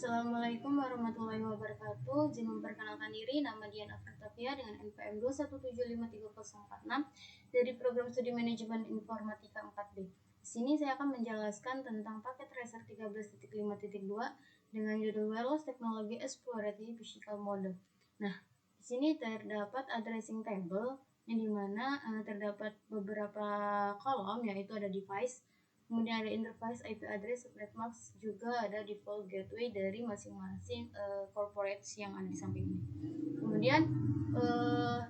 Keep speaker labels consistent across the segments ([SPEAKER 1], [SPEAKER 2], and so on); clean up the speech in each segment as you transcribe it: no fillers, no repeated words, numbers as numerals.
[SPEAKER 1] Assalamualaikum warahmatullahi wabarakatuh. Izin memperkenalkan diri, nama Dian Afrotapia dengan NPM 217534046 dari Program Studi Manajemen Informatika 4B. Di sini saya akan menjelaskan tentang paket Racer 13.5.2 dengan judul Wireless Technology Exploratory Physical Model. Nah, di sini terdapat addressing table yang dimana terdapat beberapa kolom, yaitu ada device, kemudian ada interface, IP address, subnet mask, juga ada default gateway dari masing-masing corporate yang ada di samping ini. Kemudian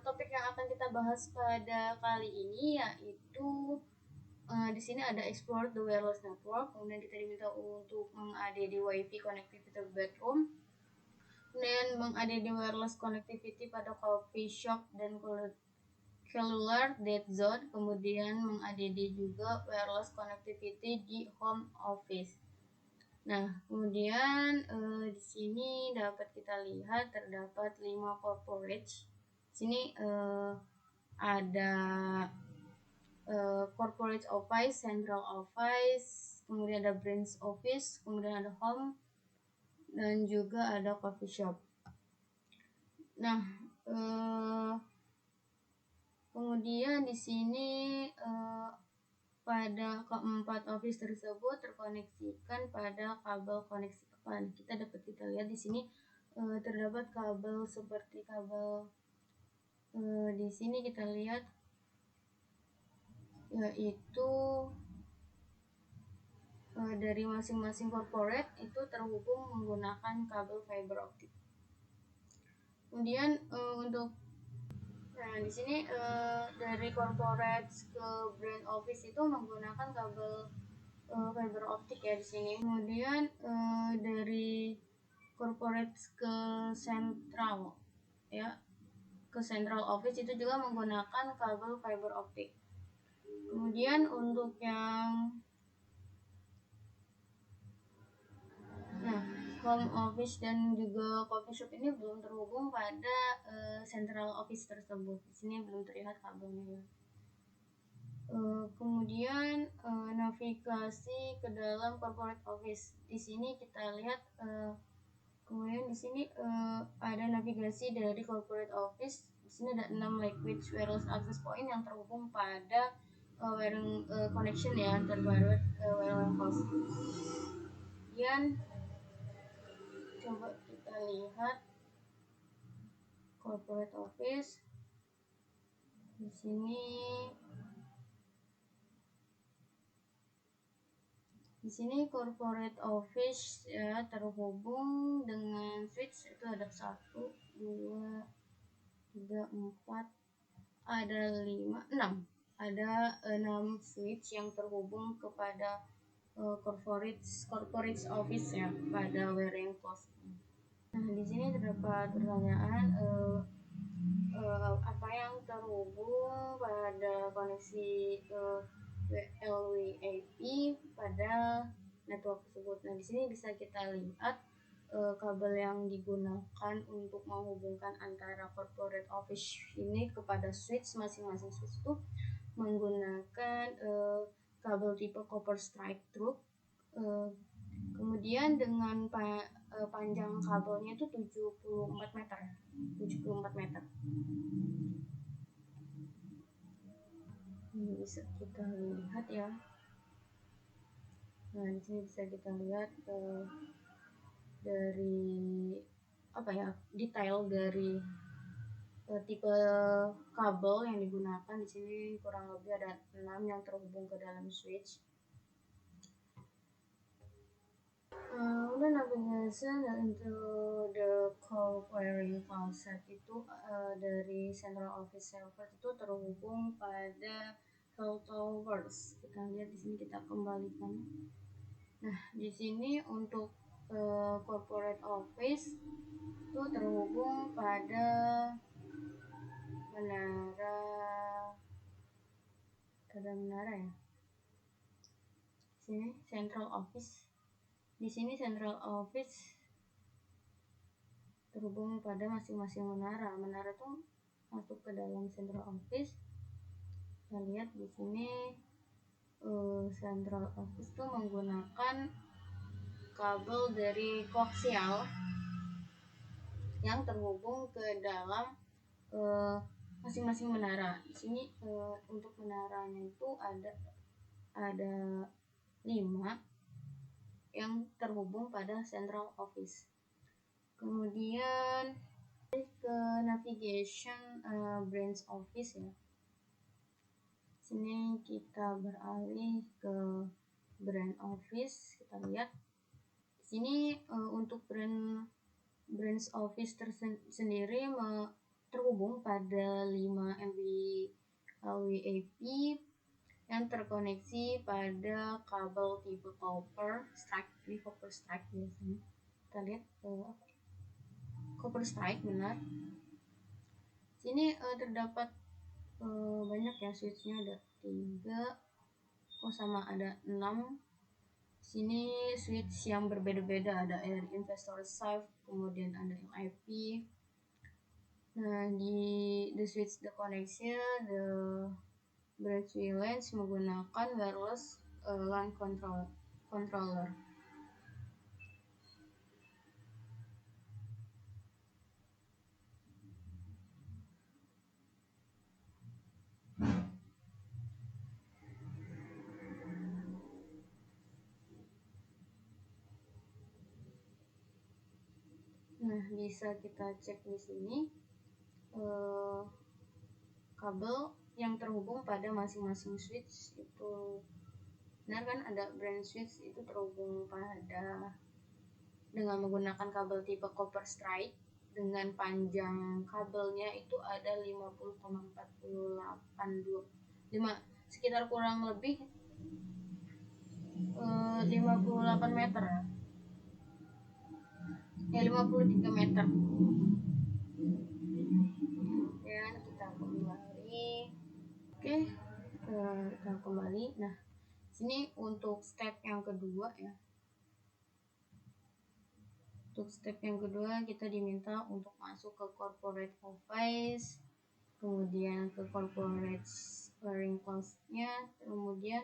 [SPEAKER 1] topik yang akan kita bahas pada kali ini yaitu di sini ada explore the wireless network. Kemudian kita diminta untuk meng-add WiFi connectivity to bedroom, kemudian meng-add wireless connectivity pada coffee shop dan cellular dead zone, kemudian meng-add juga wireless connectivity di home office. Nah, kemudian di sini dapat kita lihat terdapat 5 corporate. Di sini ada corporate office, central office, kemudian ada branch office, kemudian ada home, dan juga ada coffee shop. Nah, kemudian di sini pada keempat office tersebut terkoneksikan pada kabel koneksi depan. Kita lihat di sini terdapat kabel seperti kabel di sini kita lihat yaitu dari masing-masing corporate itu terhubung menggunakan kabel fiber optik. Kemudian di sini dari corporate ke brand office itu menggunakan kabel fiber optik ya di sini. Kemudian dari corporate ke central ke central office itu juga menggunakan kabel fiber optik. Kemudian untuk yang home office dan juga coffee shop ini belum terhubung pada central office tersebut. Di sini belum terlihat kabelnya. Kemudian navigasi ke dalam corporate office. Di sini kita lihat kemudian di sini ada navigasi dari corporate office. Di sini ada 6 liquid wireless access point yang terhubung pada wiring connection ya terbaru wireless host. Kemudian coba kita lihat corporate office. Di sini corporate office ya terhubung dengan switch, itu ada 1, 2, 3, 4, ada 5, 6. Ada 6 switch yang terhubung kepada corporate office ya pada wiring post. Nah, di sini terdapat pertanyaan apa yang terhubung pada koneksi LWAP pada network tersebut. Nah, di sini bisa kita lihat kabel yang digunakan untuk menghubungkan antara corporate office ini kepada switch, masing-masing switch itu menggunakan kabel tipe copper strike through. Kemudian dengan panjang kabelnya itu 74 meter. Ini bisa kita lihat ya. Nah, di sini bisa kita lihat dari detail dari tipe kabel yang digunakan. Di sini kurang lebih ada 6 yang terhubung ke dalam switch. Navigation into the core wiring concept itu dari central office server itu terhubung pada cell towers. Kita lihat di sini, kita kembalikan. Nah, di sini untuk corporate office itu terhubung pada menara ya. Sini central office. Di sini central office terhubung pada masing-masing menara. Menara tuh masuk ke dalam central office. Kita lihat di sini central office tuh menggunakan kabel dari koaksial yang terhubung ke dalam masing-masing menara. Di sini untuk menaranya itu ada 5 yang terhubung pada central office. Kemudian ke navigation branch office ya. Sini kita beralih ke branch office. Kita lihat di sini untuk branch office sendiri terhubung pada 5 MV-WAP yang terkoneksi pada kabel tipe copper strike. Ini copper strike biasanya. Kita lihat copper strike benar. Sini terdapat banyak ya switchnya, ada 3 sama ada 6. Sini switch yang berbeda-beda, ada yang investor safe, kemudian ada yang IP. Nah, di the switch the connection, the branch lines menggunakan wireless LAN controller. Nah, bisa kita cek di sini kabel yang terhubung pada masing-masing switch itu benar kan, ada branch switch itu terhubung pada dengan menggunakan kabel tipe copper strike dengan panjang kabelnya itu ada 50,482 sekitar kurang lebih 58 meter ya, 53 meter. Dan kita kembali. Oke, kita kembali. Nah, sini untuk step yang kedua ya. Untuk step yang kedua kita diminta untuk masuk ke corporate office, kemudian ke corporate clearing cost-nya, kemudian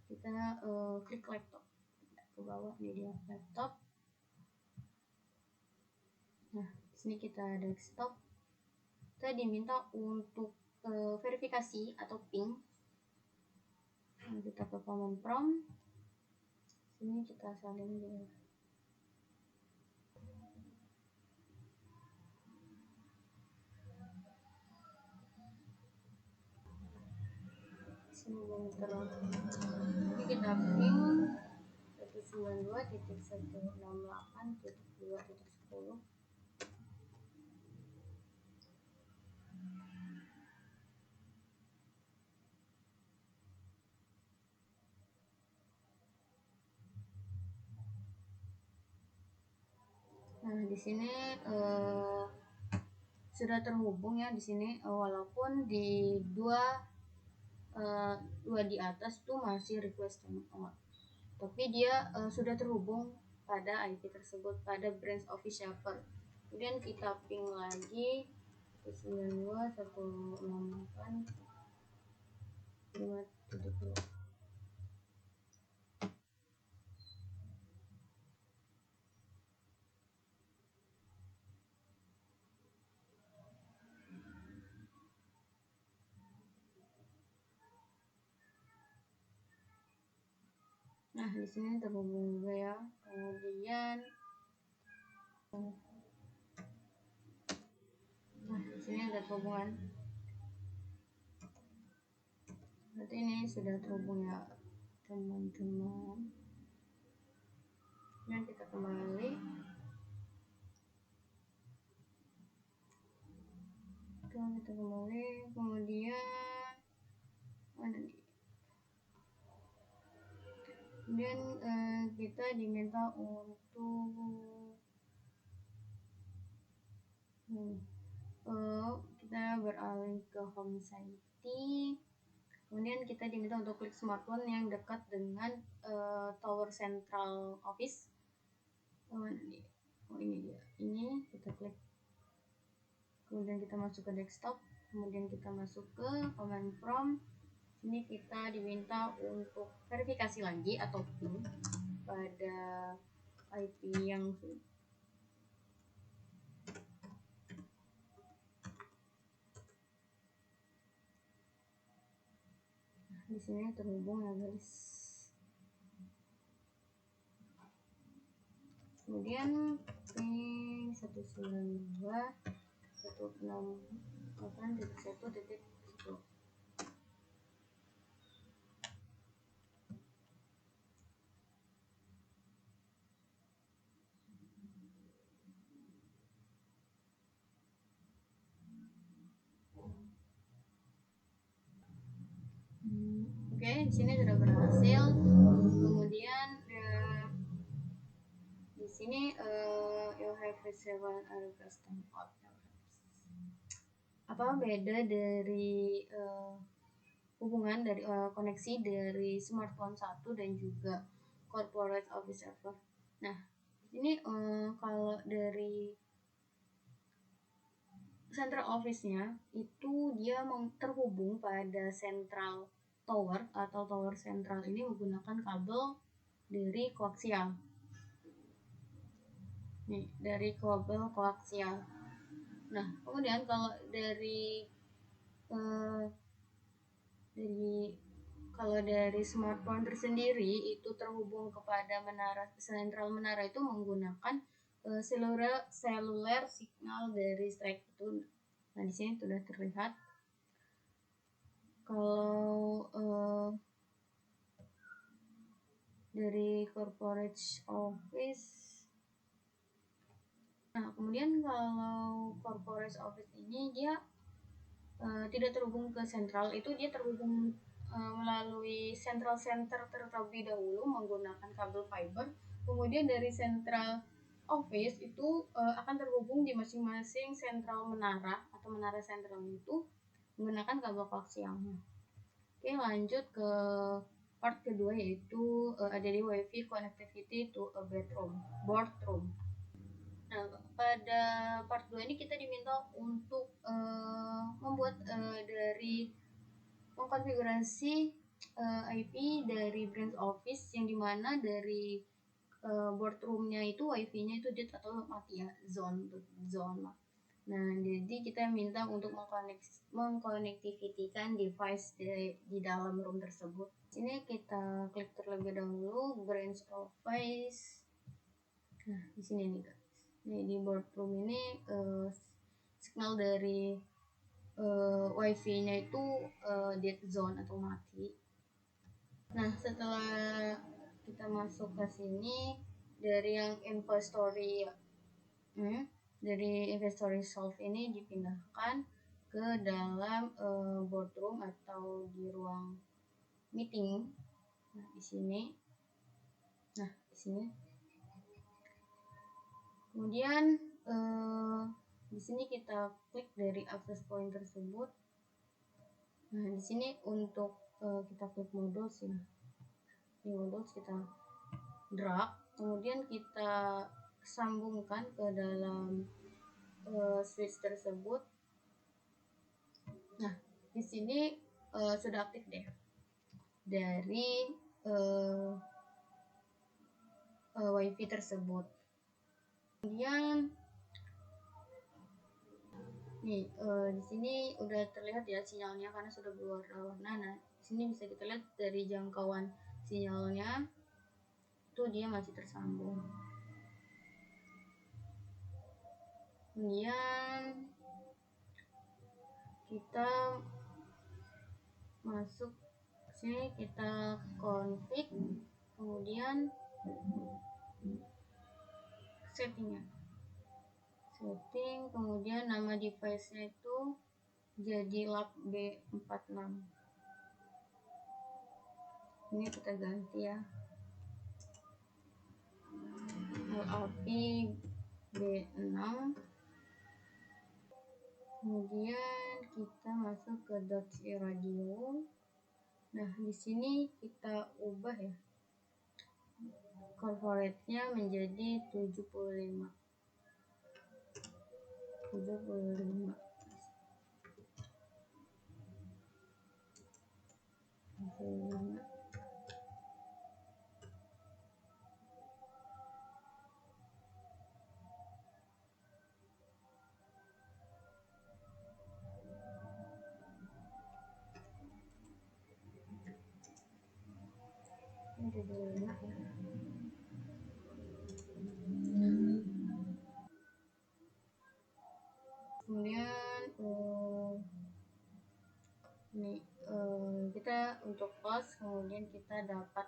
[SPEAKER 1] kita klik laptop ke bawah di laptop. Nah, di sini kita desktop. Kita diminta untuk verifikasi atau ping. Nah, kita ke command prompt. Sini kita salin dulu. Sini terus. Ini kita ping 192.168.2.10. Nah, di sini sudah terhubung ya di sini, walaupun di dua di atas tuh masih request on, tapi dia sudah terhubung pada IP tersebut pada branch office server. Kemudian kita ping lagi 192.168.5.10. Nah, di sini terhubung juga ya. Kemudian nah, di sini ada terhubungan. Berarti ini sudah terhubung ya, teman-teman. Dan kita kembali. Kita kembali. Kemudian ada di kemudian kita diminta untuk kita beralih ke home site. Kemudian kita diminta untuk klik smartphone yang dekat dengan tower central office. Ini dia, ini kita klik. Kemudian kita masuk ke desktop, kemudian kita masuk ke command prompt. Ini kita diminta untuk verifikasi lagi atau ping pada IP yang di sini terhubung ya guys. Kemudian P192.168.1.1. Oke, di sini sudah berhasil. Kemudian di sini you have received a request timeout. Apa beda dari hubungan dari koneksi dari smartphone 1 dan juga corporate office server? Nah, ini kalau dari central office-nya itu dia terhubung pada central tower atau tower sentral ini menggunakan kabel dari koaksial. Nih, dari kabel koaksial. Nah, kemudian kalau dari smartphone tersendiri itu terhubung kepada sentral menara itu menggunakan cellular signal dari strike itu. Nah, di sini sudah terlihat. Kalau dari corporate office, nah kemudian kalau corporate office ini dia tidak terhubung ke sentral, itu dia terhubung melalui central center terlebih dahulu menggunakan kabel fiber. Kemudian dari central office itu akan terhubung di masing-masing sentral menara atau menara sentral itu menggunakan kabel koaksialnya. Oke, lanjut ke part kedua, yaitu ada di WiFi connectivity to a boardroom. Nah, pada part 2 ini kita diminta untuk membuat dari mengkonfigurasi IP dari branch office yang dimana dari boardroomnya itu wifi-nya itu dead atau mati ya, zone. Nah, jadi kita minta untuk mengkonektivitikan device di dalam room tersebut. Sini kita klik terlebih dahulu branch office. Nah, di sini nih guys. Nih, di boardroom ini signal dari wifi-nya itu dead zone atau mati. Nah, setelah kita masuk ke sini dari yang inventory solve ini dipindahkan ke dalam boardroom atau di ruang meeting. Nah, di sini. Kemudian di sini kita klik dari access point tersebut. Nah, di sini untuk kita klik modules ya. Di modules kita drag, kemudian kita sambungkan ke dalam switch tersebut. Nah, di sini sudah aktif deh dari wifi tersebut. Kemudian nih di sini udah terlihat ya sinyalnya karena sudah berwarna. Nah, di sini bisa kita lihat dari jangkauan sinyalnya itu dia masih tersambung. Kemudian kita masuk sini, kita config, kemudian setting, kemudian nama device-nya itu jadi lab B46. Ini kita ganti ya, LAP B6. Kemudian kita masuk ke .radio. Nah, di sini kita ubah ya corporate-nya menjadi 75. 175 ya. Kemudian ini kita untuk close, kemudian kita dapat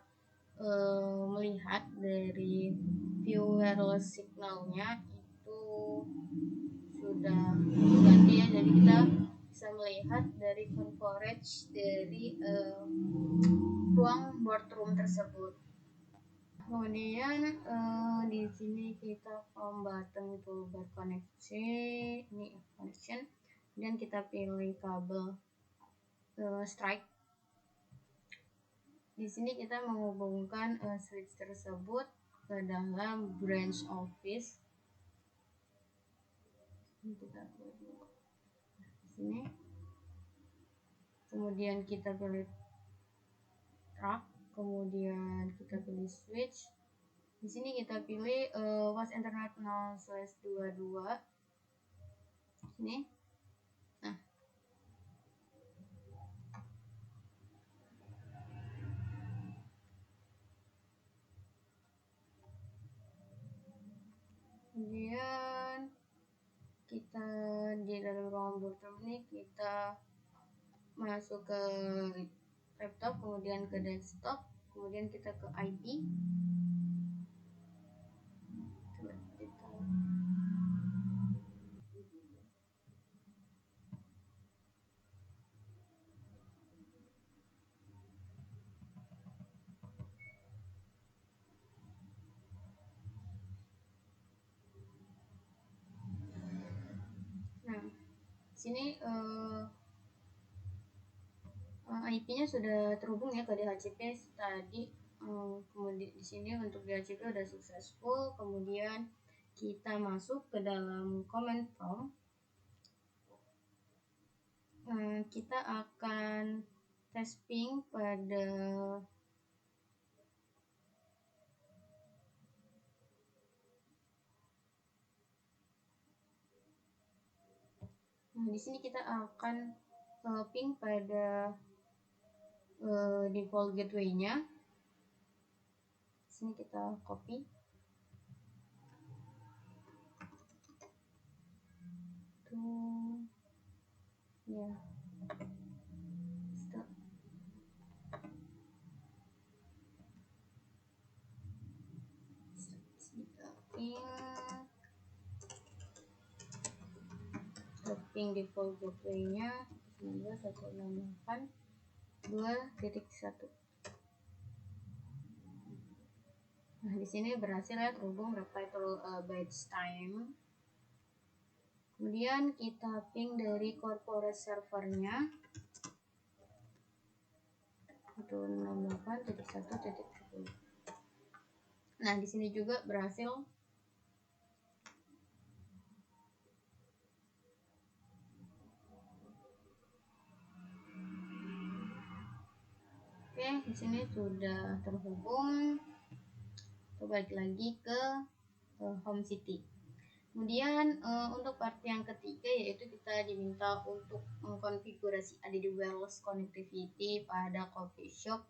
[SPEAKER 1] melihat dari view wireless signalnya itu sudah diganti ya, jadi kita bisa melihat dari coverage dari ruang boardroom tersebut. Kemudian di sini kita home button itu berkoneksi, ini connection, kemudian kita pilih kabel strike. Di sini kita menghubungkan switch tersebut ke dalam branch office. Ini kita pilih dulu. Di sini. Kemudian kita pilih track, kemudian kita pilih switch. Di sini kita pilih was internet 0/22. Sini. Nah. Kemudian kita di dalam ruang boardroom ini kita masuk ke laptop, kemudian ke desktop, kemudian kita ke IP. Nah, sini IP-nya sudah terhubung ya ke DHCP tadi. Kemudian di sini untuk DHCP udah successful. Kemudian kita masuk ke dalam command prompt. Kita akan testing pada di sini kita akan ping pada default gateway-nya. Di sini kita copy. Ya. Stop. Ping default gateway-nya 19.168.2.1. Nah, di sini berhasil ya terhubung reply to batch time. Kemudian kita ping dari corporate servernya 168.1.10. Nah, di sini juga berhasil. Oke, di sini sudah terhubung. Kita balik lagi ke home city. Kemudian untuk part yang ketiga yaitu kita diminta untuk mengkonfigurasi ADD wireless connectivity pada coffee shop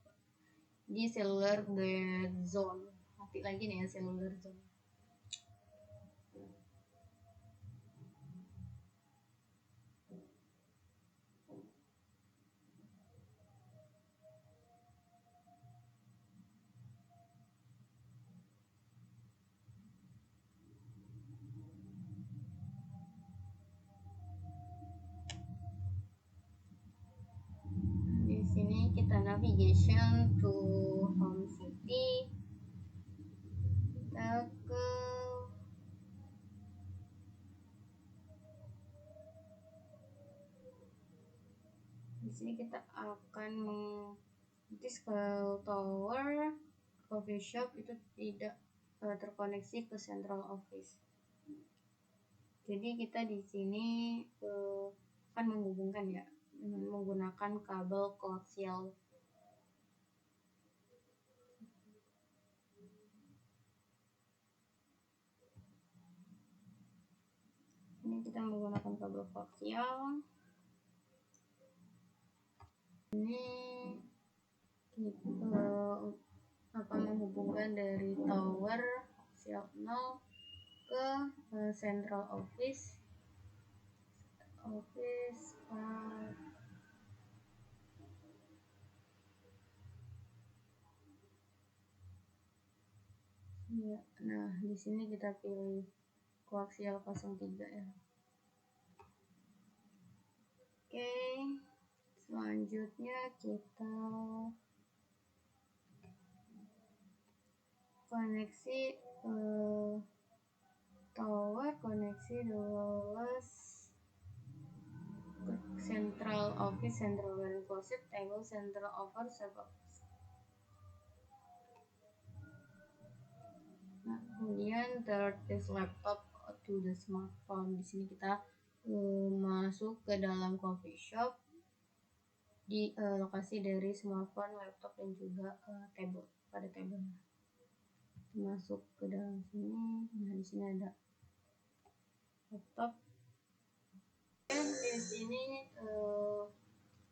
[SPEAKER 1] di cellular dead zone. Mati lagi nih ya cellular zone. Di sini kita navigation to home city. Kita ke di sini kita akan Discal Tower coffee shop itu tidak terkoneksi ke central office. Jadi kita di sini akan menghubungkan ya dengan menggunakan kabel koaksial. Ini kita menggunakan kabel koaksial. Ini akan menghubungkan dari tower Siap 0 ke central office ya. Nah, di sini kita pilih koaksial 03 ya. Oke, selanjutnya kita koneksi tower, koneksi luas central office, central wearing closet, table, central over, server. Nah, kemudian third is laptop to the smartphone. Di sini kita masuk ke dalam coffee shop di lokasi dari smartphone, laptop dan juga table pada table. Masuk ke dalam sini. Nah, di sini ada laptop. Dan di sini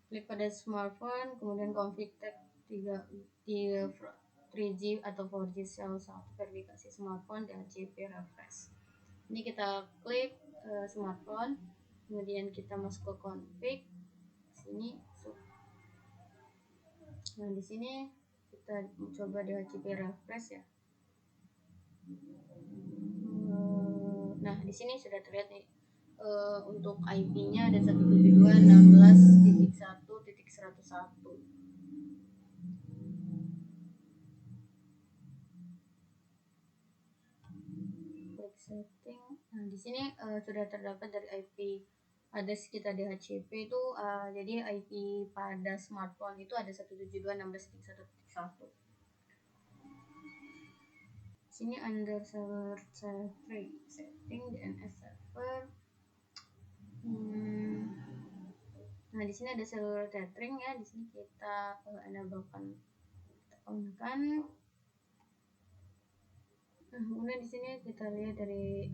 [SPEAKER 1] klik pada smartphone, kemudian config tab 3G atau 4G salah satu verifikasi smartphone dan DHCP refresh. Ini kita klik smartphone, kemudian kita masuk ke config. Sini masuk. Nah, di sini kita coba DHCP refresh ya. Nah, di sini sudah terlihat nih untuk IP-nya ada 172.16.1.101. Klik setting. Nah, di sini sudah terdapat dari IP address kita DHCP itu jadi IP pada smartphone itu ada 172.16.1.1. Sini under server setting DNS server. Nah, di sini ada server tethering ya. Di sini kita enablekan, kita on kan. Nah, kemudian di sini kita lihat dari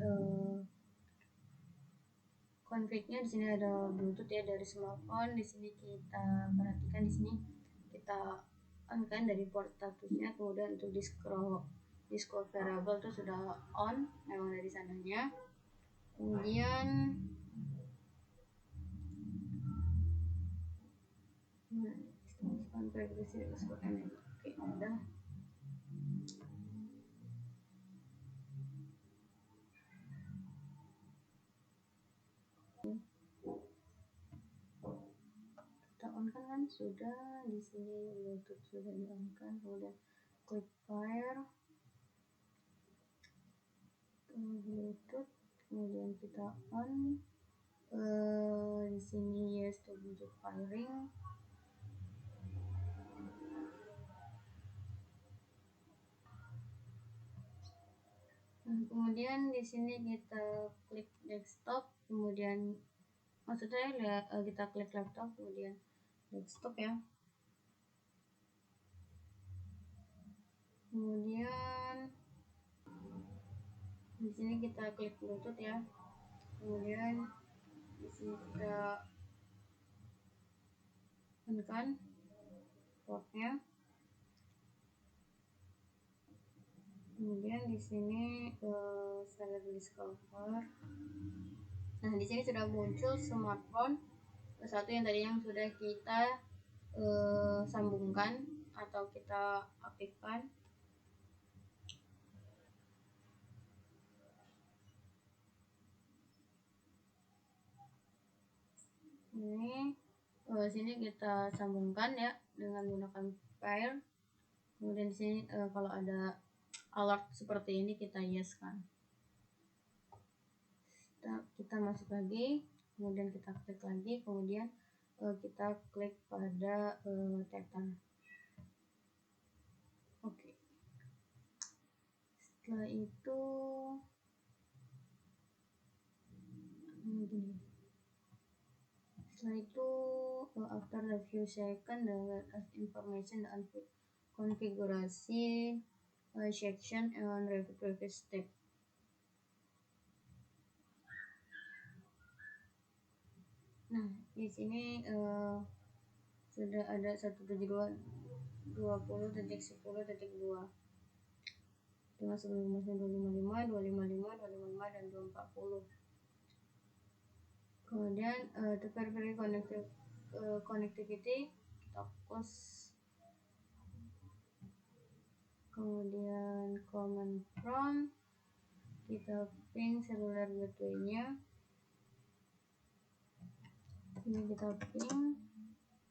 [SPEAKER 1] config-nya. Di sini ada Bluetooth ya dari smartphone. Di sini kita perhatikan, di sini kita on kan dari port statusnya. Kemudian untuk Discord variable itu sudah on memang dari sananya. Kemudian konfigurasi Discord enable. Oke, udah. Kita on kan sudah. Di sini Bluetooth sudah di on kan. Kemudian klik pair Bluetooth, kemudian kita on. Di sini yes to Bluetooth pairing. Nah, kemudian di sini kita klik desktop, kemudian maksudnya kita klik laptop, kemudian desktop ya. Kemudian di sini kita klik Bluetooth ya. Kemudian di sini kita on-kan portnya. Kemudian di sini select discover. Nah, di sini sudah muncul smartphone satu yang tadi yang sudah kita sambungkan atau kita aktifkan. Ini sini kita sambungkan ya dengan menggunakan pair. Kemudian di sini kalau ada alert seperti ini kita yes kan. Kita masuk lagi, kemudian kita klik lagi, kemudian kita klik pada Theta. Oke. Setelah itu gini. Setelah itu after a few second the information dan konfigurasi section and previous step. Nah, di sini sudah ada 172 20.10.2 dengan sebelum masnya 255, 255, 255 dan 240. Kemudian to periphery connectivity kita close. Kemudian command from kita ping cellular gateway-nya. Ini kita ping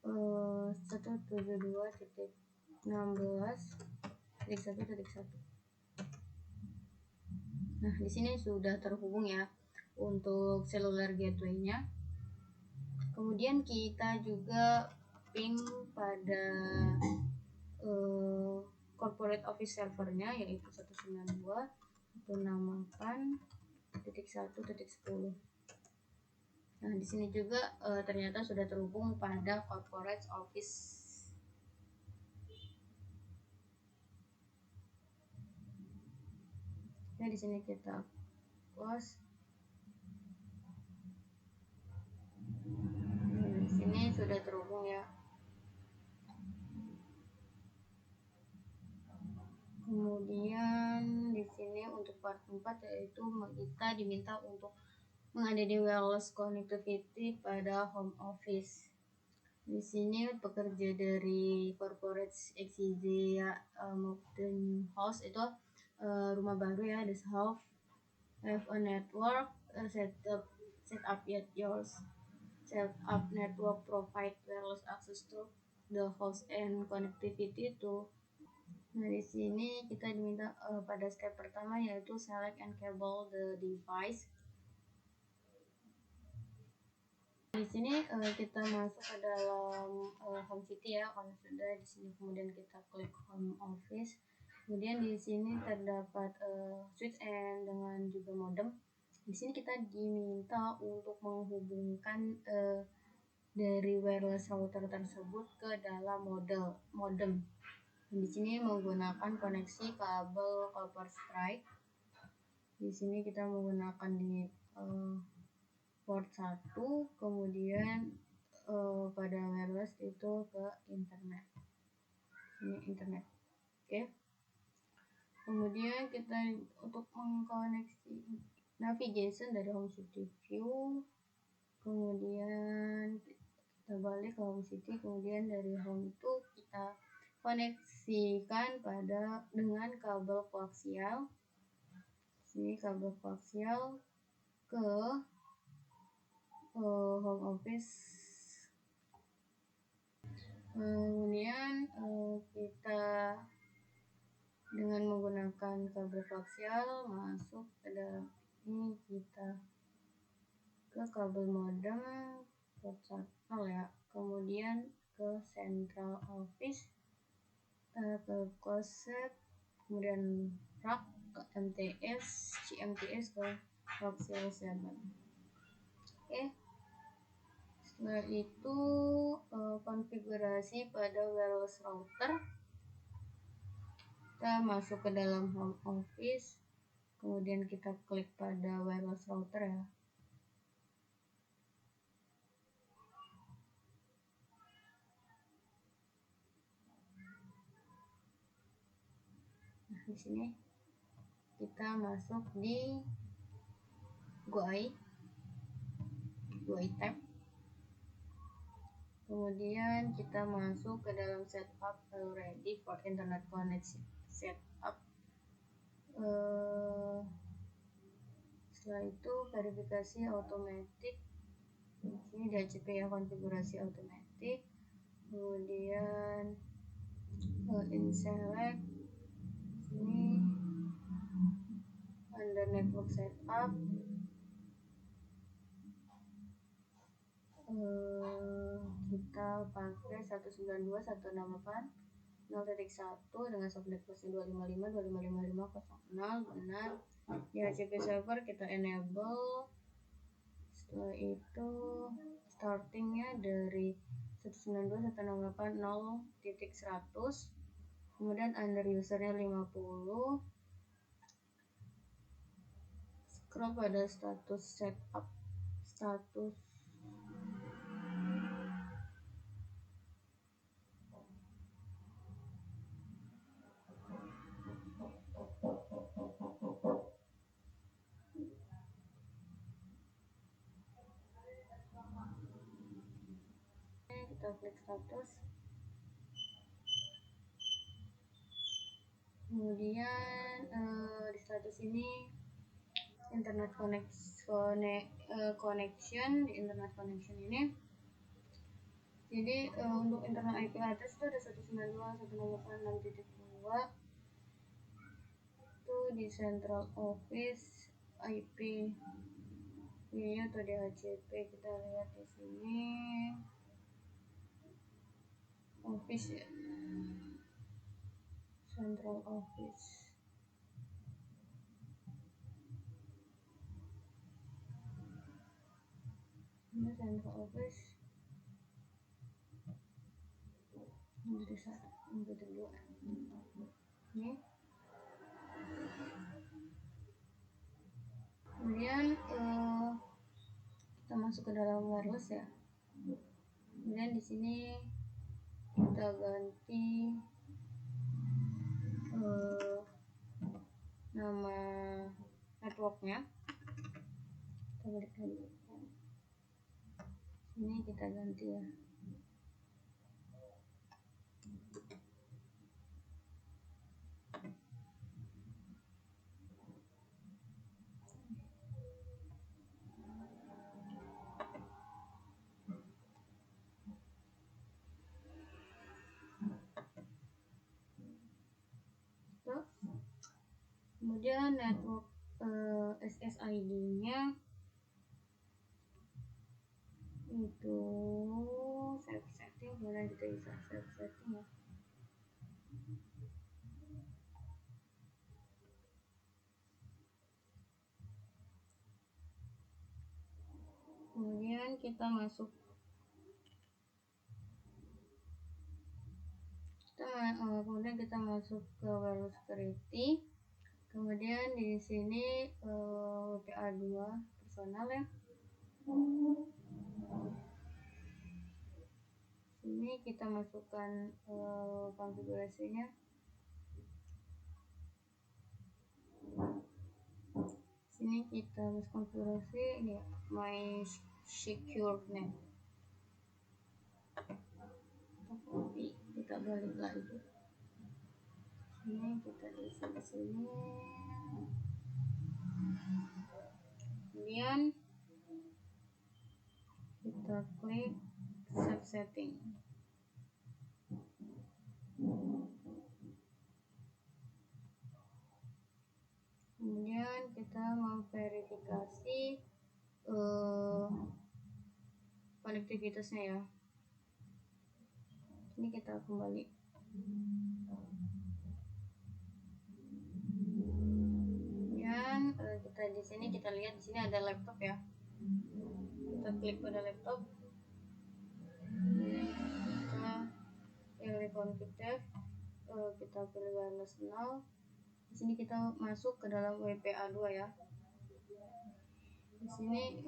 [SPEAKER 1] 172.16.1.1. Nah, di sini sudah terhubung ya untuk cellular gateway-nya. Kemudian kita juga ping pada corporate office servernya, yaitu 192.168.1.10. Nah, di sini juga ternyata sudah terhubung pada corporate office. Oke, di sini kita close. Nah, di sini sudah terhubung ya. Kemudian di sini untuk part 4 yaitu kita diminta untuk mengadili wireless connectivity pada home office. Di sini pekerja dari corporate XYZ ya, Mountain House itu rumah baru ya, this house have a network set up yet yours. Set up network provide wireless access to the host and connectivity to. Nah, di sini kita diminta pada step pertama yaitu select and cable the device. Di sini kita masuk ke dalam home city ya, kalau sudah di sini kemudian kita klik home office. Kemudian di sini terdapat switch and dengan juga modem. Di sini kita diminta untuk menghubungkan dari wireless router tersebut ke dalam modem. Di sini menggunakan koneksi kabel copper stripe. Di sini kita menggunakan di port 1, kemudian pada wireless itu ke internet. Ini internet. Oke. Kemudian kita untuk mengkoneksi navigation dari home city view. Kemudian kita balik ke home city, kemudian dari home itu kita koneksikan dengan kabel koaksial. Sini kabel koaksial ke home office. Kemudian kita dengan menggunakan kabel koaksial masuk ke dalam ini, kita ke kabel modem port 1 ya. Kemudian ke central office, ke closet, kemudian rack ke MTS, CMTS ke Coaxial 7. Oke. Setelah itu konfigurasi pada wireless router. Kita masuk ke dalam home office, kemudian kita klik pada wireless router ya. Nah, di sini kita masuk di GUI tab. Kemudian kita masuk ke dalam setup ready for internet connection setup. Setelah itu verifikasi otomatis. Ini DHCP ya, konfigurasi otomatis. Kemudian in select ini under network setup, kita pakai 192.168.0.1 dengan subnet plusnya 255.255.0.0 benar. DHCP server kita enable. Setelah itu startingnya dari 192.168.0.100, kemudian under usernya 50, scroll pada status setup, status klik status. Kemudian di status ini internet connection di internet connection ini. Jadi untuk internal IP address itu ada 192.168.6.2 itu di central office IP ini atau DHCP. Kita lihat di sini office ya, central office. Ini central office dari 1 sampai 2 ini. Kemudian kita masuk ke dalam wireless ya. Kemudian di sini kita ganti nama networknya. Kita balik lagi. Ini kita ganti ya. Kemudian network SSID-nya itu save setting. Kemudian kita bisa save setting ya. Kemudian kita masuk ke wireless security. Kemudian di sini WPA2 personal ya. Sini kita masukkan konfigurasinya. Sini kita masuk konfigurasi ini ya, my secure net. Copy, kita balik lagi. Ini kita isi di sini. Kemudian kita klik save setting. Kemudian kita memverifikasi konektivitasnya ya. Ini kita kembali. Kemudian kita di sini kita lihat di sini ada laptop ya. Kita klik pada laptop. Kita pilih config, kita pilih wireless now. Di sini kita masuk ke dalam WPA2 ya. Di sini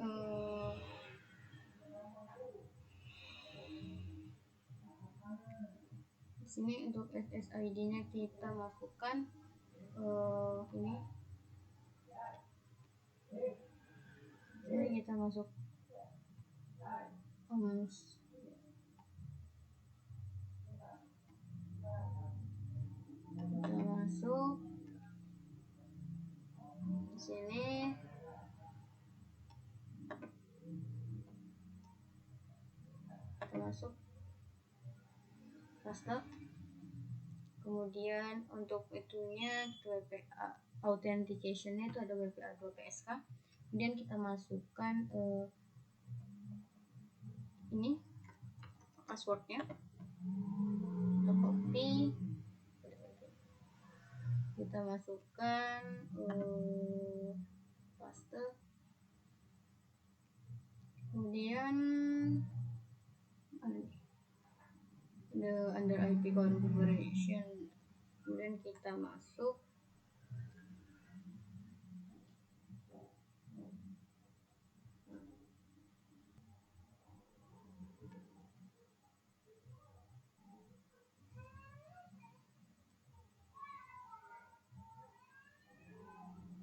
[SPEAKER 1] untuk SSID-nya kita masukkan ini. Jadi kita masuk di sini. Kita masuk paste. Kemudian untuk itunya WPA authentication-nya itu ada WPA2 PSK. Kemudian kita masukkan ini passwordnya. Kita copy, kita masukkan paste. Kemudian under IP configuration. Kemudian kita masuk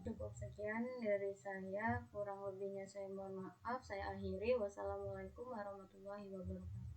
[SPEAKER 1] cukup sekian dari saya, kurang lebihnya saya mohon maaf. Saya akhiri. Wassalamualaikum warahmatullahi wabarakatuh.